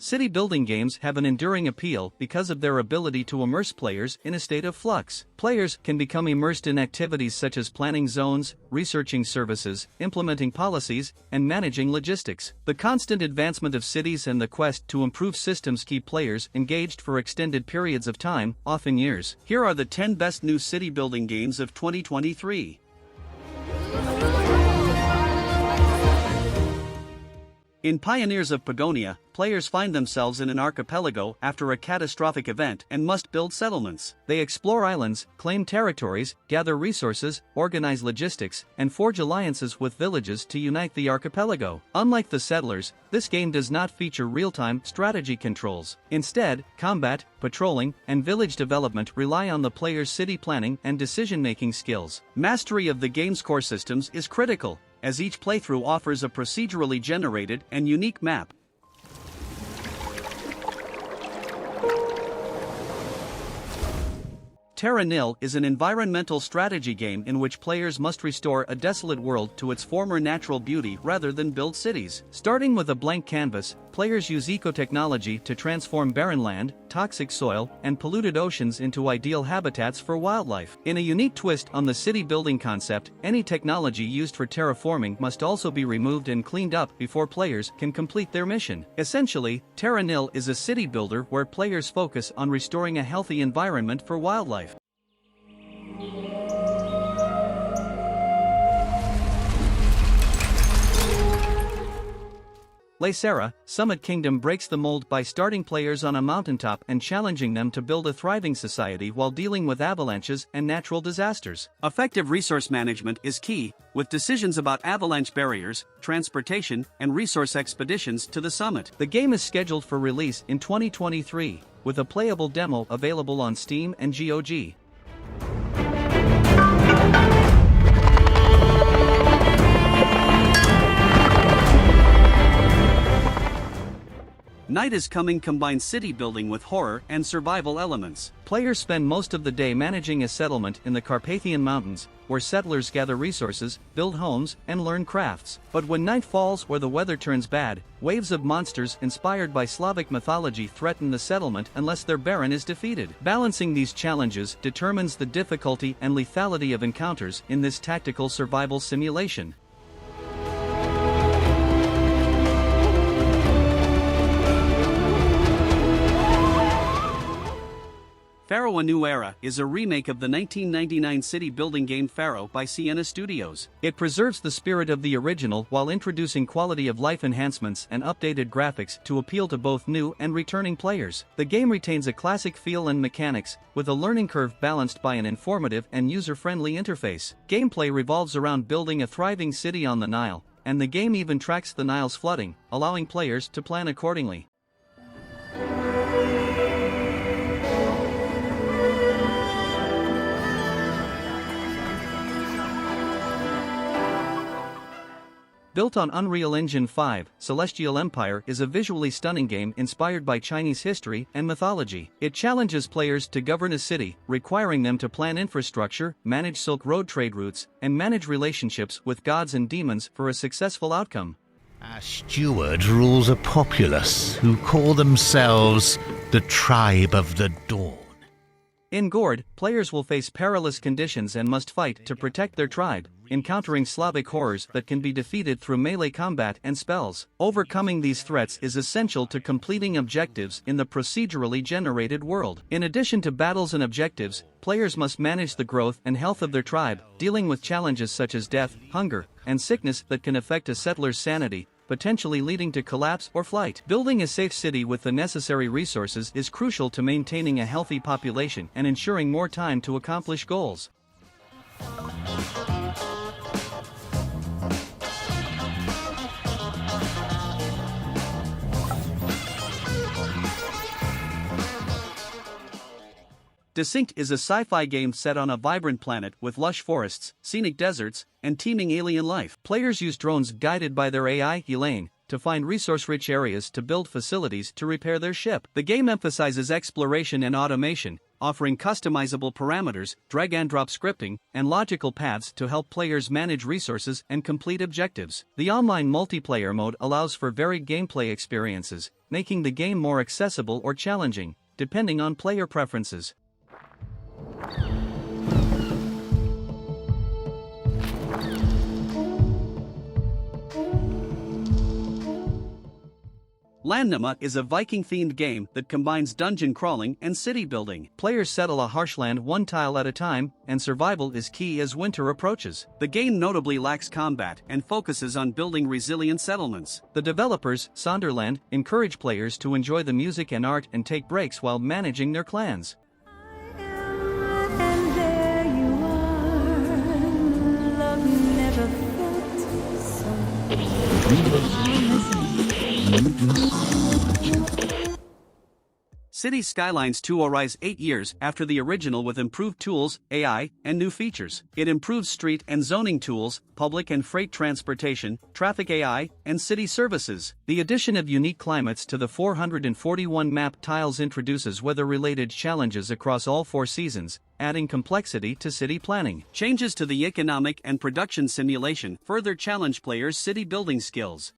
City building games have an enduring appeal because of their ability to immerse players in a state of flux. Players can become immersed in activities such as planning zones, researching services, implementing policies, and managing logistics. The constant advancement of cities and the quest to improve systems keep players engaged for extended periods of time, often years. Here are the 10 best new city building games of 2023. In Pioneers of Pagonia, players find themselves in an archipelago after a catastrophic event and must build settlements. They explore islands, claim territories, gather resources, organize logistics, and forge alliances with villages to unite the archipelago. Unlike the Settlers, this game does not feature real-time strategy controls. Instead, combat, patrolling, and village development rely on the player's city planning and decision-making skills. Mastery of the game's core systems is critical, as each playthrough offers a procedurally generated and unique map. Terra Nil is an environmental strategy game in which players must restore a desolate world to its former natural beauty rather than build cities. Starting with a blank canvas, players use eco-technology to transform barren land, toxic soil, and polluted oceans into ideal habitats for wildlife. In a unique twist on the city building concept, any technology used for terraforming must also be removed and cleaned up before players can complete their mission. Essentially, Terra Nil is a city builder where players focus on restoring a healthy environment for wildlife. Le Serra, Summit Kingdom breaks the mold by starting players on a mountaintop and challenging them to build a thriving society while dealing with avalanches and natural disasters. Effective resource management is key, with decisions about avalanche barriers, transportation, and resource expeditions to the summit. The game is scheduled for release in 2023, with a playable demo available on Steam and GOG. Night is Coming combines city building with horror and survival elements. Players spend most of the day managing a settlement in the Carpathian Mountains, where settlers gather resources, build homes, and learn crafts. But when night falls or the weather turns bad, waves of monsters inspired by Slavic mythology threaten the settlement unless their baron is defeated. Balancing these challenges determines the difficulty and lethality of encounters in this tactical survival simulation. Pharaoh: A New Era is a remake of the 1999 city-building game Pharaoh by Sienna Studios. It preserves the spirit of the original while introducing quality-of-life enhancements and updated graphics to appeal to both new and returning players. The game retains a classic feel and mechanics, with a learning curve balanced by an informative and user-friendly interface. Gameplay revolves around building a thriving city on the Nile, and the game even tracks the Nile's flooding, allowing players to plan accordingly. Built on Unreal Engine 5, Celestial Empire is a visually stunning game inspired by Chinese history and mythology. It challenges players to govern a city, requiring them to plan infrastructure, manage Silk Road trade routes, and manage relationships with gods and demons for a successful outcome. A steward rules a populace who call themselves the Tribe of the Dawn. In Gord, players will face perilous conditions and must fight to protect their tribe, encountering Slavic horrors that can be defeated through melee combat and spells. Overcoming these threats is essential to completing objectives in the procedurally generated world. In addition to battles and objectives, players must manage the growth and health of their tribe, dealing with challenges such as death, hunger, and sickness that can affect a settler's sanity, potentially leading to collapse or flight. Building a safe city with the necessary resources is crucial to maintaining a healthy population and ensuring more time to accomplish goals. Distinct is a sci-fi game set on a vibrant planet with lush forests, scenic deserts, and teeming alien life. Players use drones guided by their AI, Elaine, to find resource-rich areas to build facilities to repair their ship. The game emphasizes exploration and automation, offering customizable parameters, drag-and-drop scripting, and logical paths to help players manage resources and complete objectives. The online multiplayer mode allows for varied gameplay experiences, making the game more accessible or challenging, depending on player preferences. Landnama is a Viking-themed game that combines dungeon crawling and city building. Players settle a harsh land one tile at a time, and survival is key as winter approaches. The game notably lacks combat and focuses on building resilient settlements. The developers, Sonderland, encourage players to enjoy the music and art and take breaks while managing their clans. And there you are, love never felt so. Cities Skylines 2 arrives 8 years after the original with improved tools, AI, and new features. It improves street and zoning tools, public and freight transportation, traffic AI, and city services. The addition of unique climates to the 441 map tiles introduces weather-related challenges across all 4 seasons, adding complexity to city planning. Changes to the economic and production simulation further challenge players' city building skills.